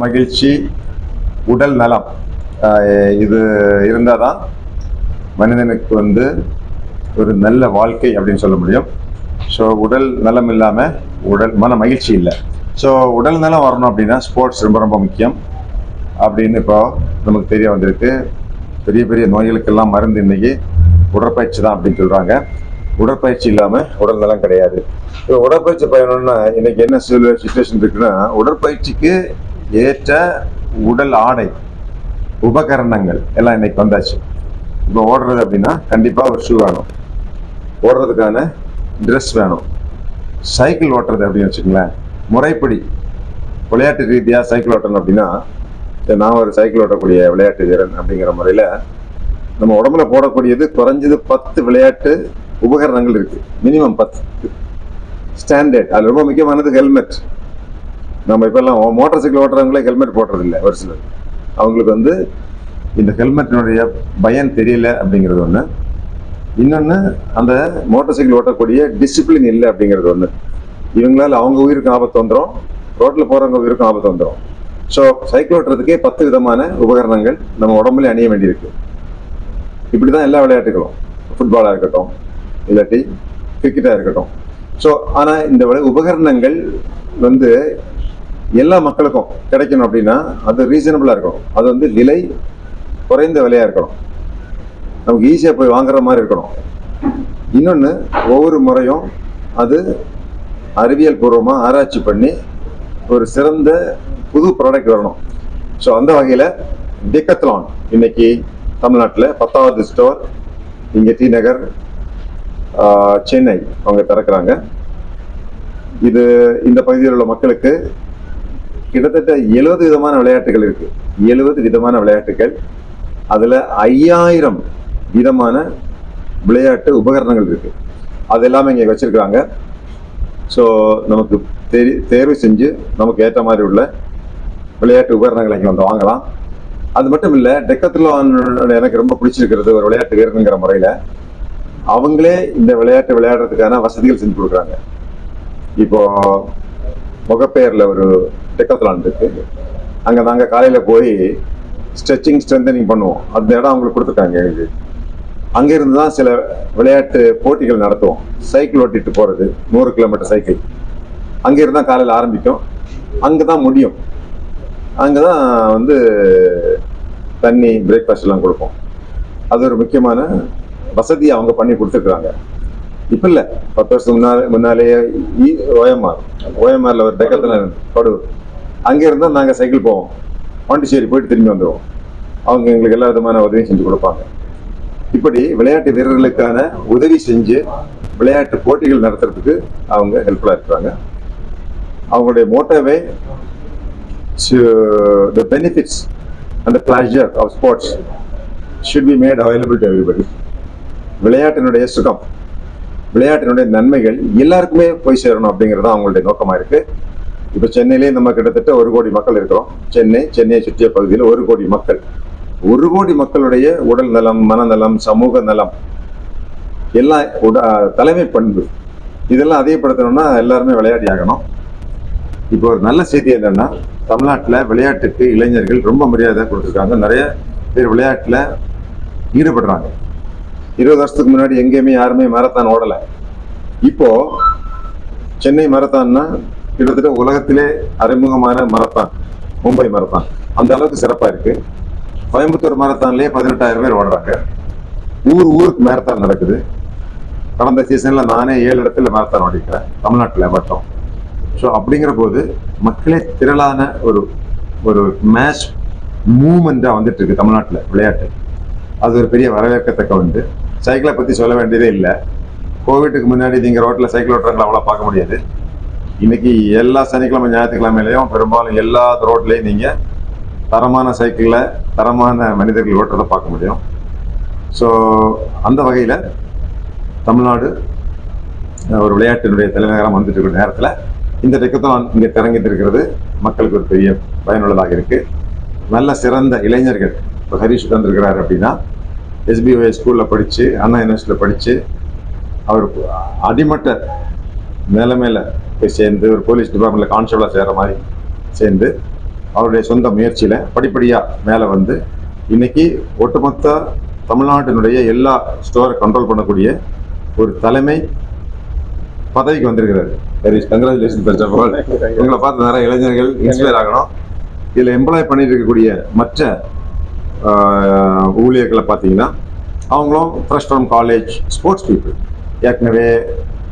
மகிழ்ச்சி, உடல் நலம் இது இருந்தால் தான் மனிதனுக்கு ஒரு நல்ல வாழ்க்கை அப்படின்னு சொல்ல முடியும். ஸோ உடல் நலம் இல்லாமல் மன மகிழ்ச்சி இல்லை. ஸோ உடல் நலம் வரணும் அப்படின்னா ஸ்போர்ட்ஸ் ரொம்ப ரொம்ப முக்கியம் அப்படின்னு இப்போ நமக்கு தெரிய வந்திருக்கு. பெரிய பெரிய நோய்களுக்கெல்லாம் மருந்து இன்னைக்கு உடற்பயிற்சி தான் அப்படின்னு சொல்கிறாங்க. உடற்பயிற்சி இல்லாமல் உடல் நலம் கிடையாது. இப்போ உடற்பயிற்சி பயணம்னா இன்னைக்கு என்ன சுச்சுவேஷன் இருக்குன்னா, உடற்பயிற்சிக்கு ஏற்ற உடல் ஆடை உபகரணங்கள் எல்லாம் இன்னைக்கு வந்தாச்சு. இப்போ ஓடுறது அப்படின்னா கண்டிப்பாக ஒரு ஷூ வேணும், ஓடுறதுக்கான ட்ரெஸ் வேணும். சைக்கிள் ஓட்டுறது அப்படின்னு வச்சுக்கங்களேன், முறைப்படி விளையாட்டு ரீதியாக சைக்கிள் ஓட்டணும் அப்படின்னா, நான் ஒரு சைக்கிள் ஓட்டக்கூடிய விளையாட்டு வீரன் அப்படிங்கிற முறையில் நம்ம உடம்புல போடக்கூடியது குறைஞ்சது 10 விளையாட்டு உபகரணங்கள் இருக்கு. Minimum 10 standard. அது ரொம்ப முக்கியமானது ஹெல்மெட். நம்ம இப்பெல்லாம் மோட்டார் சைக்கிள் ஓட்டுறவங்களே ஹெல்மெட் போடுறதில்லை. ஒரு சிலர் அவங்களுக்கு இந்த ஹெல்மெட்டினுடைய பயன் தெரியல அப்படிங்கிறது ஒன்று. இன்னொன்று, அந்த மோட்டார் சைக்கிள் ஓட்டக்கூடிய டிசிப்ளின் இல்லை அப்படிங்கிறது ஒன்று. இவங்களால அவங்க உயிருக்கும் ஆபத்து வந்துடும், ரோட்டில் போகிறவங்க உயிருக்கும் ஆபத்து வந்துடும். ஸோ சைக்கிள் ஓட்டுறதுக்கே 10 விதமான உபகரணங்கள் நம்ம உடம்புல அணிய வேண்டியிருக்கு. இப்படி தான் எல்லா விளையாட்டுகளும், ஃபுட்பாலாக இருக்கட்டும் இல்லாட்டி கிரிக்கெட்டாக இருக்கட்டும். ஸோ ஆனால் இந்த உபகரணங்கள் எல்லா மக்களுக்கும் கிடைக்கணும் அப்படின்னா அது ரீசனபிளாக இருக்கணும். அது விலை குறைந்த விலையாக இருக்கணும், நமக்கு ஈஸியாக போய் வாங்குற மாதிரி இருக்கணும். இன்னொன்று, ஒவ்வொரு முறையும் அது அறிவியல் பூர்வமாக ஆராய்ச்சி பண்ணி ஒரு சிறந்த புது ப்ராடக்ட் வரணும். ஸோ அந்த வகையில் டெக்கத்லான் இன்னைக்கு தமிழ்நாட்டில் 10வது ஸ்டோர் இங்கே டி நகர் சென்னை அவங்க திறக்கிறாங்க. இது இந்த பகுதியில் உள்ள மக்களுக்கு கிட்டத்தட்ட 70 விதமான விளையாட்டுகள் இருக்கு. 70 விதமான விளையாட்டுகள், அதில் 5000 விதமான விளையாட்டு உபகரணங்கள் இருக்கு. அது எல்லாமே இங்கே வச்சிருக்கிறாங்க. ஸோ நமக்கு தேர்வு செஞ்சு நமக்கு ஏற்ற மாதிரி உள்ள விளையாட்டு உபகரணங்களை இங்கே வந்து வாங்கலாம். அது மட்டும் இல்லை, டெக்காத்லான் எனக்கு ரொம்ப பிடிச்சிருக்கிறது ஒரு விளையாட்டு வீரனுங்கிற முறையில் அவங்களே இந்த விளையாட்டு விளையாடுறதுக்கான வசதிகள் செஞ்சு கொடுக்குறாங்க. இப்போ முகப்பேரில் ஒரு டெக்காத்லான் இருக்கு, அங்கே நாங்கள் காலையில் போய் ஸ்ட்ரெச்சிங் ஸ்ட்ரென்தனிங் பண்ணுவோம். அந்த இடம் அவங்களுக்கு கொடுத்துருக்காங்க எங்களுக்கு. அங்கேருந்து தான் சில விளையாட்டு போட்டிகள் நடத்துவோம். சைக்கிள் ஓட்டிட்டு போகிறது, 100 கிலோமீட்டர் சைக்கிள் அங்கேருந்து தான் காலையில் ஆரம்பிக்கும், அங்கே தான் முடியும். அங்கே தான் வந்து தண்ணி பிரேக்ஃபாஸ்ட் எல்லாம் கொடுப்போம். அது ஒரு முக்கியமான வசதியை அவங்க பண்ணி கொடுத்துருக்குறாங்க. இப்போ இல்லை, 10 வருஷத்துக்கு முன்னாலேயே ஓஎம்ஆரில் ஒரு டெக்காத்லான் படுவோம். அங்கேருந்து தான் நாங்கள் சைக்கிள் போவோம், பாண்டிச்சேரி போயிட்டு திரும்பி வந்துடுவோம். அவங்க எங்களுக்கு எல்லா விதமான உதவியும் செஞ்சு கொடுப்பாங்க. இப்படி விளையாட்டு வீரர்களுக்கான உதவி செஞ்சு விளையாட்டு போட்டிகள் நடத்துறதுக்கு அவங்க ஹெல்ப்ஃபுல்லாக இருக்கிறாங்க. அவங்களுடைய மோட்டோவே the benefits and the pleasure of sports should be made available to everybody. விளையாட்டினுடைய சுகம், விளையாட்டினுடைய நன்மைகள் எல்லாருக்குமே போய் சேரணும் அப்படிங்கிறது தான் அவங்களுடைய நோக்கமாக இருக்கு. இப்போ சென்னையிலே நம்ம கிட்டத்தட்ட 1 கோடி மக்கள் இருக்கிறோம். சென்னையை சுற்றிய பகுதியில் 1 கோடி மக்கள். 1 கோடி மக்களுடைய உடல் நலம், மனநலம், சமூக நலம் எல்லாம் தலைமை பண்பு இதெல்லாம் அதிகப்படுத்தணும்னா எல்லாருமே விளையாடி ஆகணும். இப்போ ஒரு நல்ல செய்தி என்னன்னா, தமிழ்நாட்டில் விளையாட்டுக்கு இளைஞர்கள் ரொம்ப மரியாதை கொடுத்துருக்காங்க. நிறைய பேர் விளையாட்டில் ஈடுபடுறாங்க. 20 வருஷத்துக்கு முன்னாடி எங்கேயுமே யாருமே மாரத்தான் ஓடலை. இப்போ சென்னை மாரத்தான்னா கிட்டத்தட்ட உலகத்திலே அறிமுகமான மாரத்தான் மும்பை மாரத்தான், அந்த அளவுக்கு சிறப்பாக இருக்கு. கோயம்புத்தூர் மாரத்தான்லேயே 18,000 பேர் ஓடுறாங்க. ஊருக்கு மாரத்தான் நடக்குது. கடந்த சீசனில் நானே 7 இடத்துல மாரத்தான் ஓடிக்கிறேன், தமிழ்நாட்டில் மட்டும். ஸோ அப்படிங்கிற போது மக்களே திரளான ஒரு மேட்ச் மூவ்மெண்ட்டாக வந்துட்டு இருக்கு தமிழ்நாட்டில் விளையாட்டு. அது ஒரு பெரிய வரவேற்கத்தக்க வந்து. சைக்கிளை பற்றி சொல்ல வேண்டியதே இல்லை. கோவிட்டுக்கு முன்னாடி நீங்கள் ரோட்டில் சைக்கிள் ஓட்டுறவங்களை அவ்வளோ பார்க்க முடியாது. இன்னைக்கு எல்லா சனிக்கிழமை ஞாயிற்றுக்கிழமையிலையும் பெரும்பாலும் எல்லா ரோட்லையும் நீங்கள் தரமான சைக்கிளில் தரமான மனிதர்கள் ஓட்டுறதை பார்க்க முடியும். ஸோ அந்த வகையில் தமிழ்நாடு ஒரு விளையாட்டினுடைய தலைநகரம் வந்துட்டு இருக்கிற நேரத்தில் இந்த டெக்காத்லான் இங்கே திறங்கிட்டு இருக்கிறது மக்களுக்கு ஒரு பெரிய பயனுள்ளதாக இருக்கு. நல்ல சிறந்த இளைஞர்கள், இப்போ ஹரிஷ் உட்கார்ந்துருக்கிறார் அப்படின்னா SBOI ஸ்கூலில் படித்து, அண்ணா யூனிவர்சிட்டியில் படித்து, அவர் அடிமட்ட மேலே போய் சேர்ந்து ஒரு போலீஸ் டிபார்ட்மெண்ட்டில் கான்ஸ்டபிளாக சேர்கிற மாதிரி சேர்ந்து அவருடைய சொந்த முயற்சியில் படிப்படியாக மேலே வந்து இன்னைக்கு ஒட்டுமொத்த தமிழ்நாட்டினுடைய எல்லா ஸ்டோரை கண்ட்ரோல் பண்ணக்கூடிய ஒரு தலைமை பதவிக்கு வந்திருக்கிறாரு. Congratulation first of all. உங்களை பார்த்து நிறைய இளைஞர்கள் இன்ஸ்பயர் ஆகணும். இதில் எம்ப்ளாய் பண்ணிட்டு இருக்கக்கூடிய மற்ற ஊழியர்களை பார்த்தீங்கன்னா அவங்களும் fresh from college sports people. ஏற்கனவே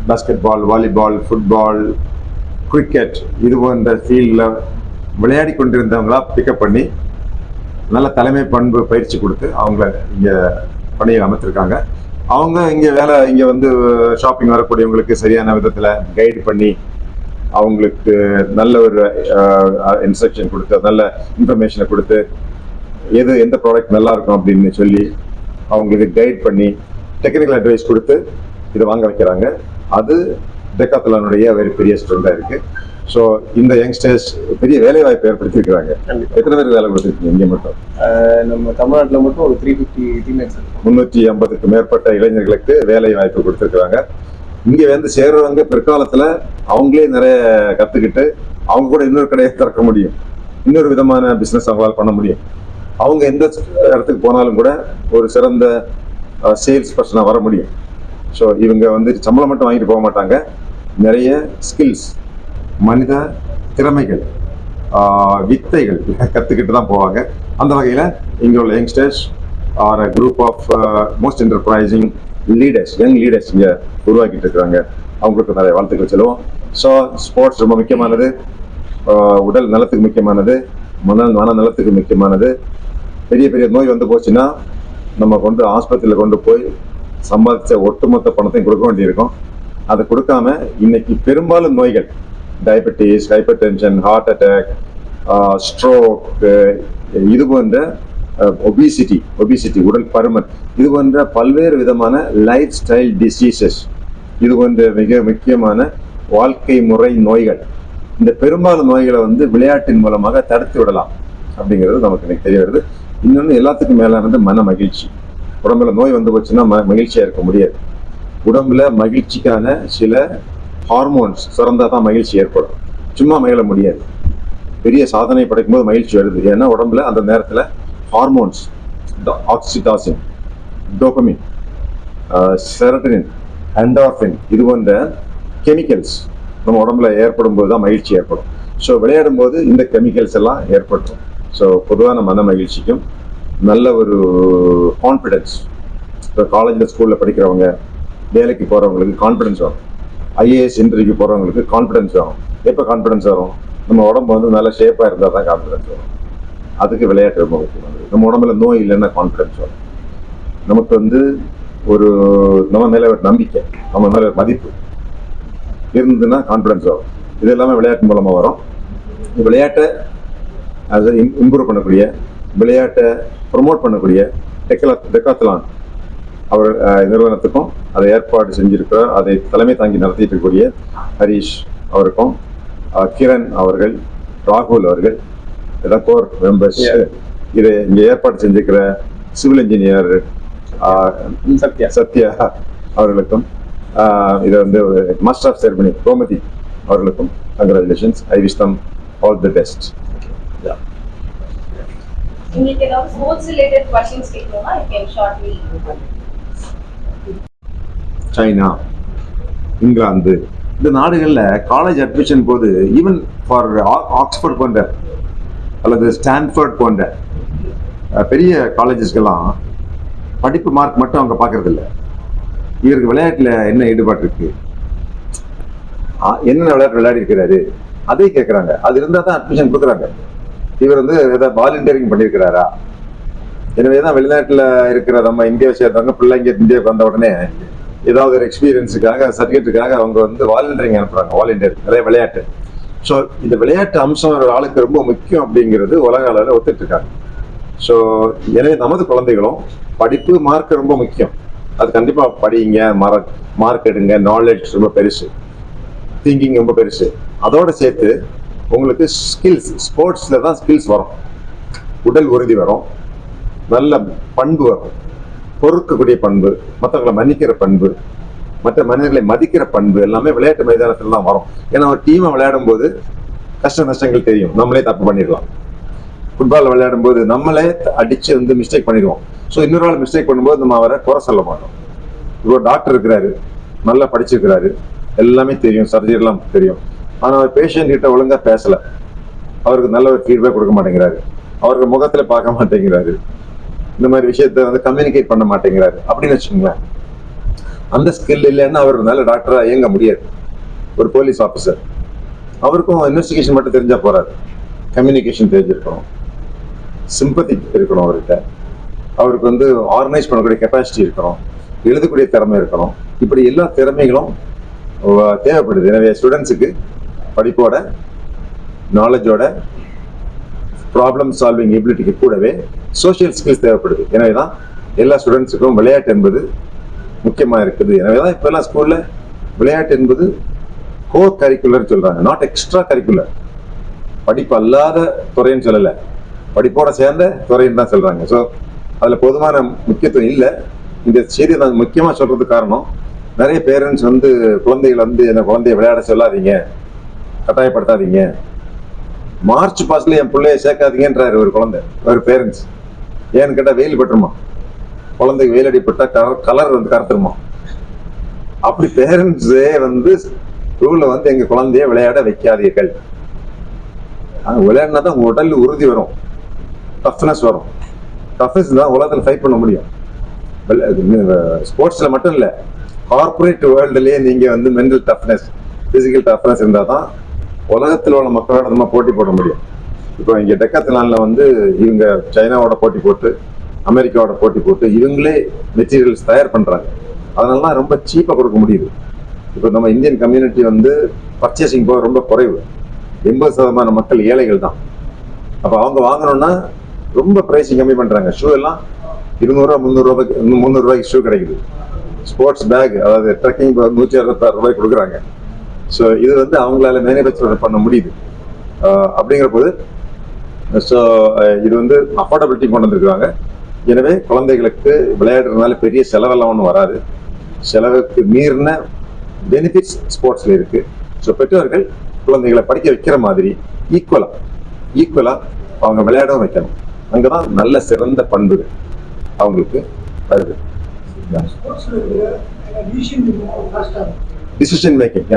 basketball, volleyball, football, cricket இது போன்ற ஃபீல்டில் விளையாடி கொண்டிருந்தவங்களா பிக்கப் பண்ணி நல்ல தலைமை பண்பு பயிற்சி கொடுத்து அவங்கள இங்கே பணியில் அமைத்திருக்காங்க. அவங்க இங்கே வந்து ஷாப்பிங் வரக்கூடியவங்களுக்கு சரியான விதத்தில் கைடு பண்ணி அவங்களுக்கு நல்ல ஒரு இன்ஸ்ட்ரக்ஷன் கொடுத்து, நல்ல இன்ஃபர்மேஷனை கொடுத்து, எந்த ப்ராடக்ட் நல்லா இருக்கும் அப்படின்னு சொல்லி அவங்களுக்கு கைட் பண்ணி டெக்னிக்கல் அட்வைஸ் கொடுத்து இதை வாங்க வைக்கிறாங்க. அது டெக்காத்லானுடைய ஒரு பெரிய ஸ்ட்ரென்த்தாக இருக்கு. ஸோ இந்த யங்ஸ்டர்ஸ் பெரிய வேலை வாய்ப்பு ஏற்படுத்தியிருக்கிறாங்க. எத்தனை பேருக்கு வேலை கொடுத்துருக்கீங்க இங்கே மட்டும்? நம்ம தமிழ்நாட்டில் மட்டும் ஒரு 350 டீமேட்ஸ், 350க்கு மேற்பட்ட இளைஞர்களுக்கு வேலை வாய்ப்பு கொடுத்துருக்குறாங்க. இங்கே வந்து சேர்றவங்க பிற்காலத்தில் அவங்களே நிறைய கற்றுக்கிட்டு அவங்க கூட இன்னொரு கடையை திறக்க முடியும், இன்னொரு விதமான பிஸ்னஸ் அவங்களால பண்ண முடியும். அவங்க எந்த இடத்துக்கு போனாலும் கூட ஒரு சிறந்த சேல்ஸ் பர்சனாக வர முடியும். ஸோ இவங்க வந்து சம்பளம் மட்டும் வாங்கிட்டு போக மாட்டாங்க, நிறைய ஸ்கில்ஸ், மனித திறமைகள், வித்தைகள் கற்றுக்கிட்டு தான் போவாங்க. அந்த வகையில் இங்கே உள்ள youngsters are a group of most enterprising leaders, young leaders இங்கே உருவாக்கிட்டு இருக்கிறாங்க. அவங்களுக்கு நிறைய வாழ்த்துக்கள் சொல்லுவோம். ஸோ ஸ்போர்ட்ஸ் ரொம்ப முக்கியமானது, உடல் நலத்துக்கு முக்கியமானது, மன நலத்துக்கு முக்கியமானது. பெரிய பெரிய நோய் வந்து போச்சுன்னா நம்ம ஆஸ்பத்திரியில் கொண்டு போய் சம்பாதிச்ச ஒட்டுமொத்த பணத்தையும் கொடுக்க வேண்டியிருக்கும். அதை கொடுக்காம இன்னைக்கு பெரும்பாலும் நோய்கள், diabetes, hypertension, heart attack, stroke, இது போன்ற ஒபிசிட்டி உடல் பருமன், இது போன்ற பல்வேறு விதமான லைஃப் ஸ்டைல் டிசீசஸ், இது போன்ற மிக முக்கியமான வாழ்க்கை முறை நோய்கள், இந்த பெரும்பாலும் நோய்களை வந்து விளையாட்டின் மூலமாக தடுத்து விடலாம் அப்படிங்கிறது நமக்கு இன்னைக்கு தெரிய வருது. இன்னொன்று எல்லாத்துக்கும் மேலானது மன மகிழ்ச்சி. உடம்புல நோய் வந்து போச்சுன்னா மகிழ்ச்சியா இருக்க முடியாது. உடம்புல மகிழ்ச்சிக்கான சில ஹார்மோன்ஸ் சுரந்தா தான் மகிழ்ச்சி ஏற்படும். சும்மா மகிழ முடியாது. பெரிய சாதனை படைக்கும் போது மகிழ்ச்சி வருது. ஏன்னா உடம்புல அந்த நேரத்துல ஹார்மோன்ஸ், ஆக்சிடாசின், டோபமின், செரட்டனின், என்டார்பின், இது போன்ற கெமிக்கல்ஸ் நம்ம உடம்புல ஏற்படும் போது தான் மகிழ்ச்சி ஏற்படும். ஸோ விளையாடும் போது இந்த கெமிக்கல்ஸ் எல்லாம் ஏற்படும். ஸோ பொதுவான மன மகிழ்ச்சிக்கும் நல்ல ஒரு கான்ஃபிடென்ஸ், இப்போ காலேஜில் ஸ்கூலில் படிக்கிறவங்க, வேலைக்கு போகிறவங்களுக்கு கான்ஃபிடென்ஸ் வரும். ஐஏஎஸ் இன்டர்வியூக்கு போகிறவங்களுக்கு கான்ஃபிடென்ஸ் வரும். எப்போ கான்ஃபிடென்ஸ் வரும்? நம்ம உடம்பு வந்து நல்ல ஷேப்பாக இருந்தால் தான் கான்ஃபிடென்ஸ் வரும். அதுக்கு விளையாட்டு ரொம்ப முக்கியமானது. நம்ம உடம்புல நோய் இல்லைன்னா கான்ஃபிடென்ஸ் வரும். நமக்கு வந்து ஒரு நம்ம மேலே ஒரு நம்பிக்கை, நம்ம மேலே ஒரு மதிப்பு இருந்ததுன்னா கான்ஃபிடென்ஸ் வரும். இது எல்லாமே விளையாட்டு மூலமாக வரும். விளையாட்டை அதை இம்ப்ரூவ் பண்ணக்கூடிய, விளையாட்டை ப்ரொமோட் பண்ணக்கூடிய டெக்காத்லான் அவர் நிறுவனத்துக்கும் அதை ஏற்பாடு செஞ்சிருக்கிறார். அதை தலைமை தாங்கி நடத்திட்டு இருக்கக்கூடிய ஹரீஷ் அவருக்கும், கிரண் அவர்கள், ராகுல் அவர்கள், இதான் கோர் மெம்பர்ஸ். இதை இங்கே ஏற்பாடு செஞ்சிருக்கிற சிவில் இன்ஜினியர் சத்யா அவர்களுக்கும், இதை வந்து மாஸ்டர் ஆஃப் செரமனி கோமதி அவர்களுக்கும் congratulations. I wish them all the best. உங்களுக்கு ஏதாவது ஸ்போர்ட்ஸ் ரிலேட்டட் क्वेश्चंस கேட்கணும்னா you can shortly. China, England, இந்த நாடுகளில் காலேஜ் அட்மிஷன் போது ஈவன் ஃபார் ஆக்ஸ்போர்ட் போன்ற அல்லது ஸ்டான்ஃபோர்ட் போன்ற பெரிய காலேஜஸ்க்கெல்லாம் படிப்பு மார்க் மட்டும் அவங்க பார்க்கறது இல்லை. இவருக்கு விளையாட்டில் என்ன ஈடுபாடு இருக்கு, என்னென்ன விளையாட்டு விளையாடி இருக்கிறாரு, அதே கேட்குறாங்க. அது இருந்தால் தான் அட்மிஷன் கொடுக்குறாங்க. இவர் வந்து ஏதாவது வாலண்டியரிங் பண்ணியிருக்கிறாரா? எனவே தான் வெளிநாட்டில் இருக்கிற நம்ம இந்தியாவை சேர்ந்தவங்க பிள்ளைங்க இந்தியாவுக்கு வந்த உடனே ஏதாவது ஒரு எக்ஸ்பீரியன்ஸுக்காக, சர்டிஃபிகேட்டுக்காக அவங்க வந்து வாலண்டியரிங் அனுப்புறாங்க. வாலண்டியர் நிறைய விளையாட்டு. ஸோ இந்த விளையாட்டு அம்சம் ஒரு ஆளுக்கு ரொம்ப முக்கியம் அப்படிங்கிறது உலக அளவில் ஒத்துட்டு இருக்காங்க. ஸோ எனவே நமது குழந்தைகளும் படிப்பு மார்க் ரொம்ப முக்கியம். அது கண்டிப்பாக படிங்க, மார்க் எடுங்க. நாலேஜ் ரொம்ப பெருசு, திங்கிங் ரொம்ப பெருசு. அதோட சேர்த்து உங்களுக்கு ஸ்கில்ஸ், ஸ்போர்ட்ஸில் தான் ஸ்கில்ஸ் வரும். உடல் உறுதி வரும், நல்ல பண்பு வரும், பொறுக்கக்கூடிய பண்பு, மற்றவங்களை மன்னிக்கிற பண்பு, மற்ற மனிதர்களை மதிக்கிற பண்பு எல்லாமே விளையாட்டு மைதானத்தில் தான் வரும். ஏன்னா ஒரு டீமை விளையாடும் போது கஷ்ட நஷ்டங்கள் தெரியும். நம்மளே தப்பு பண்ணிடலாம். ஃபுட்பால் விளையாடும் போது நம்மளே அடிச்சு வந்து மிஸ்டேக் பண்ணிடுவோம். ஸோ இன்னொரு ஆள் மிஸ்டேக் பண்ணும்போது நம்ம அவரை குறை சொல்ல மாட்டோம். இப்போ டாக்டர் இருக்கிறாரு, நல்லா படிச்சிருக்கிறாரு, எல்லாமே தெரியும், சர்ஜரிலாம் தெரியும். ஆனால் அவர் பேஷண்ட் கிட்ட ஒழுங்கா பேசல, அவருக்கு நல்ல ஒரு ஃபீட்பேக் கொடுக்க மாட்டேங்கிறாரு, அவருக்கு முகத்துல பார்க்க மாட்டேங்கிறாரு, இந்த மாதிரி விஷயத்த வந்து கம்யூனிகேட் பண்ண மாட்டேங்கிறாரு அப்படின்னு வச்சுக்கோங்களேன். அந்த ஸ்கில் இல்லைன்னா அவர் நல்ல டாக்டரா இயங்க முடியாது. ஒரு போலீஸ் ஆஃபீஸர், அவருக்கும் இன்வெஸ்டிகேஷன் மட்டும் தெரிஞ்சா போறாரு, கம்யூனிகேஷன் தெரிஞ்சிருக்கணும், சிம்பத்தி இருக்கணும் அவர்கிட்ட, அவருக்கு வந்து ஆர்கனைஸ் பண்ணக்கூடிய கெப்பாசிட்டி இருக்கணும், எழுதக்கூடிய திறமை இருக்கணும். இப்படி எல்லா திறமைகளும் தேவைப்படுது. எனவே ஸ்டூடெண்ட்ஸுக்கு படிப்போட, நாலேஜோட, ப்ராப்ளம் சால்விங் எபிலிட்டிக்கு கூடவே சோஷியல் ஸ்கில்ஸ் தேவைப்படுது. எனவே தான் எல்லா ஸ்டூடெண்ட்ஸுக்கும் விளையாட்டு என்பது முக்கியமாக இருக்குது. எனவே தான் இப்போ எல்லாம் ஸ்கூலில் விளையாட்டு என்பது கோர் கரிக்குலர் சொல்கிறாங்க, நாட் எக்ஸ்ட்ரா கரிக்குலர். படிப்பு அல்லாத துறைன்னு சொல்லலை, படிப்போட சேர்ந்த துறைன்னு தான் சொல்கிறாங்க. ஸோ அதில் பொதுவான முக்கியத்துவம் இல்லை. இந்த செய்தியை நான் முக்கியமாக சொல்கிறதுக்கு காரணம், நிறைய பேரண்ட்ஸ் வந்து குழந்தைகள் வந்து என்ன குழந்தைய விளையாட சொல்லாதீங்க, கட்டாயப்படுத்தாதீங்க, மார்ச் பாஸ்ட்ல என் பிள்ளைய சேர்க்காதீங்கன்றாரு ஒரு குழந்தை, ஒரு பேரண்ட்ஸ். ஏன்னு கேட்டால் வெயில் பட்டுருமா, குழந்தைக்கு வெயில் அடிப்பட்டா கலர் வந்து கருத்துருமா. அப்படி பேரண்ட்ஸே வந்து ரூல்ல வந்து எங்க குழந்தைய விளையாட வைக்காதீர்கள். விளையாடினா தான் உடல் உறுதி வரும், டஃப்னஸ் வரும். டஃப்னஸ் தான் உலகத்தில் ஃபைட் பண்ண முடியும். ஸ்போர்ட்ஸ்ல மட்டும் இல்லை, கார்பரேட் வேர்ல்டுலேயே நீங்க வந்து மென்டல் டஃப்னஸ், பிசிக்கல் டஃப்னஸ் இருந்தால் தான் உலகத்தில் உள்ள மக்களோட நம்ம போட்டி போட முடியும். இப்போ இங்கே டெக்காத்லான்ல வந்து இவங்க சைனாவோட போட்டி போட்டு, அமெரிக்காவோட போட்டி போட்டு இவங்களே மெட்டீரியல்ஸ் தயார் பண்றாங்க. அதனால ரொம்ப சீப்பாக கொடுக்க முடியுது. இப்போ நம்ம இந்தியன் கம்யூனிட்டி வந்து பர்ச்சேசிங் போக ரொம்ப குறைவு. 80% மக்கள் ஏழைகள் தான். அப்போ அவங்க வாங்கணும்னா ரொம்ப பிரைஸிங் கம்மி பண்றாங்க. ஷூ எல்லாம் 200 300 ரூபாய்க்கு ஷூ கிடைக்குது. ஸ்போர்ட்ஸ் பேக், அதாவது ட்ரெக்கிங் பேக் 166 ரூபாய்க்கு கொடுக்குறாங்க. ஸோ இது வந்து அவங்களால மேனுஃபேக்சர் பண்ண முடியுது. அப்படிங்கிற போது ஸோ இது வந்து அஃபோர்டபிலிட்டி கொண்டு வந்திருக்காங்க. எனவே குழந்தைகளுக்கு விளையாடுறதுனால பெரிய செலவெல்லாம் ஒன்றும் வராது. செலவுக்கு மீறின பெனிஃபிட்ஸ் ஸ்போர்ட்ஸில் இருக்கு. ஸோ பெற்றோர்கள் குழந்தைகளை படிக்க வைக்கிற மாதிரி ஈக்குவலா அவங்க விளையாடவும் வைக்கணும். அங்கதான் நல்ல சிறந்த பண்புகள் அவங்களுக்கு வருது. டிசிஷன் மேக்கிங்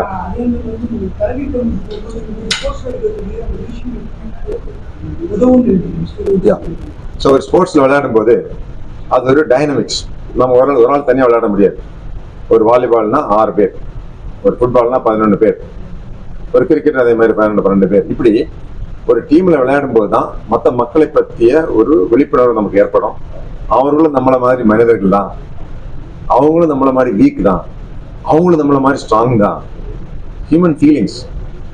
ஸோ ஒரு ஸ்போர்ட்ஸ்ல விளையாடும் போது அது ஒரு டைனமிக்ஸ். நம்ம ஒரு நாள் தனியாக விளையாட முடியாது. ஒரு வாலிபால்னா 6 பேர், ஒரு ஃபுட்பால்னா 11 பேர், ஒரு கிரிக்கெட் அதே மாதிரி 12 பேர். இப்படி ஒரு டீம்ல விளையாடும் போது தான் மற்ற மக்களை பற்றிய ஒரு விழிப்புணர்வு நமக்கு ஏற்படும். அவர்களும் நம்மள மாதிரி மனிதர்கள் தான், அவங்களும் நம்மள மாதிரி வீக் தான், அவங்களும் நம்மள மாதிரி ஸ்ட்ராங் தான். ஹியூமன் ஃபீலிங்ஸ்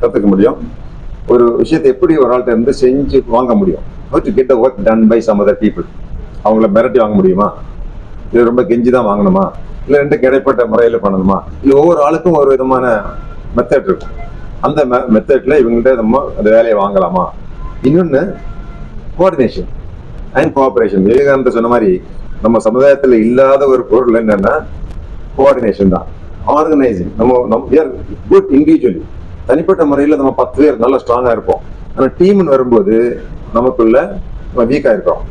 கற்றுக்க முடியும். ஒரு விஷயத்தை எப்படி ஒரு ஆள்கிட்ட இருந்து செஞ்சு வாங்க முடியும். How to get the work done by some other people. அவங்கள மிரட்டி வாங்க முடியுமா, இல்லை ரொம்ப கெஞ்சி தான் வாங்கணுமா, இல்லை ரெண்டுக்கு இடைப்பட்ட முறையில் பண்ணணுமா, இல்லை ஒவ்வொரு ஆளுக்கும் ஒரு விதமான மெத்தட் இருக்கும். அந்த மெத்தட்ல இவங்கள்ட்ட நம்ம அந்த வேலையை வாங்கலாமா. இன்னொன்று கோஆர்டினேஷன் அண்ட் கோஆபரேஷன். விவேகானந்தர் சொன்ன மாதிரி நம்ம சமுதாயத்தில் இல்லாத ஒரு பொருள் என்னன்னா கோஆர்டினேஷன் தான். ஆர்கனைசிங். நம்ம குட் இண்டிவிஜுவலி, தனிப்பட்ட முறையில் நம்ம 10 பேர் நல்லா ஸ்ட்ராங்காக இருப்போம். ஆனால் டீம்னு வரும்போது நமக்குள்ள நம்ம வீக்காக இருக்கோம்.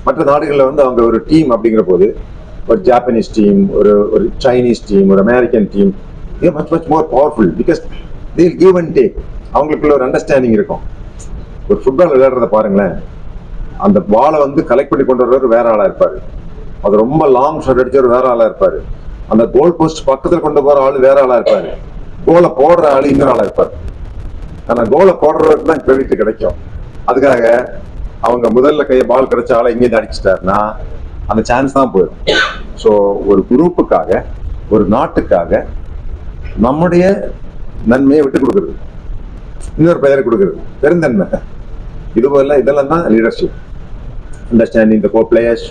மற்ற நாடுகளில் வந்து அவங்க ஒரு டீம் அப்படிங்கிற போது ஒரு ஜாப்பனீஸ் டீம், ஒரு சைனீஸ் டீம், ஒரு அமெரிக்கன் டீம், இது much more powerful. Because they will give and take. அவங்களுக்குள்ள ஒரு அண்டர்ஸ்டாண்டிங் இருக்கும். ஒரு ஃபுட்பால் விளையாடுறத பாருங்களேன், அந்த பாலை வந்து கலெக்ட் பண்ணி கொண்டு வரவர் வேற ஆளா இருப்பாரு, அது ரொம்ப லாங் ஷாட் அடிச்சவர் வேற ஆளா இருப்பாரு, அந்த கோல் போஸ்ட் பக்கத்துல கொண்டு போற ஆளு வேற ஆளா இருப்பாரு, கோலை போடுற ஆளு இன்னொரு ஆளா இருப்பாரு. ஆனா கோலை போடுறவருக்கு தான் கிரெடிட் கிடைக்கும். அதுக்காக அவங்க முதல்ல பால் கிடைச்ச ஆளை இங்கே அடிச்சுட்டாருன்னா அந்த சான்ஸ் தான் போயிடும். ஸோ ஒரு குரூப்புக்காக, ஒரு நாட்டுக்காக நம்முடைய நன்மையை விட்டு கொடுக்குறது, இன்னொரு பெயரை கொடுக்குறது பெருந்தன்மை. இதெல்லாம் தான் leadership. Understanding the co players,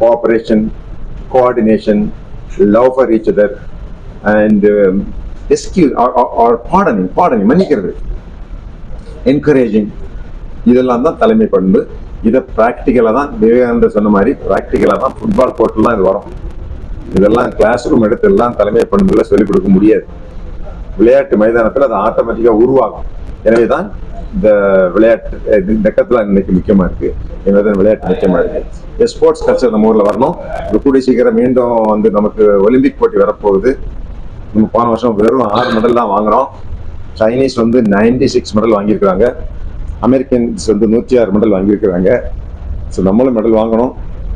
cooperation, coordination, love for each other and excuse or pardoning மன்னிக்கிறது, என்கரேஜிங். இதெல்லாம் தான் தலைமை பண்பு. இதை ப்ராக்டிக்கலாக தான் விவேகானந்தர் சொன்ன மாதிரி ப்ராக்டிக்கலாக தான் ஃபுட்பால் கோர்ட்லாம் இது வரும். இதெல்லாம் கிளாஸ் ரூம் எடுத்துலாம் தலைமை பண்புல சொல்லிக் கொடுக்க முடியாது. விளையாட்டு மைதானத்தில் அது ஆட்டோமேட்டிக்காக உருவாகும். எனவே தான் இந்த விளையாட்டு டக்கத்தில் இன்னைக்கு முக்கியமாக இருக்கு. எனவே விளையாட்டு முக்கியமாக இருக்கு. ஸ்போர்ட்ஸ் கல்ச்சர் நம்ம ஊரில் வரணும். கூடிய சீக்கிரம் மீண்டும் வந்து நமக்கு ஒலிம்பிக் போட்டி வரப்போகுது. நம்ம போன வருஷம் வெறும் 6 மெடல் தான் வாங்குறோம். சைனீஸ் வந்து 96 மெடல் வாங்கியிருக்கிறாங்க. அமெரிக்கன்ஸ் வந்து 106 மெடல் வாங்கியிருக்கிறாங்க. ஸோ நம்மளும் மெடல் வாங்கணும்.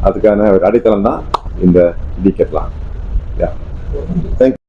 அதுக்கான ஒரு அடித்தளம் தான் இந்த டிக்கெட்லாம். தேங்க்யூ.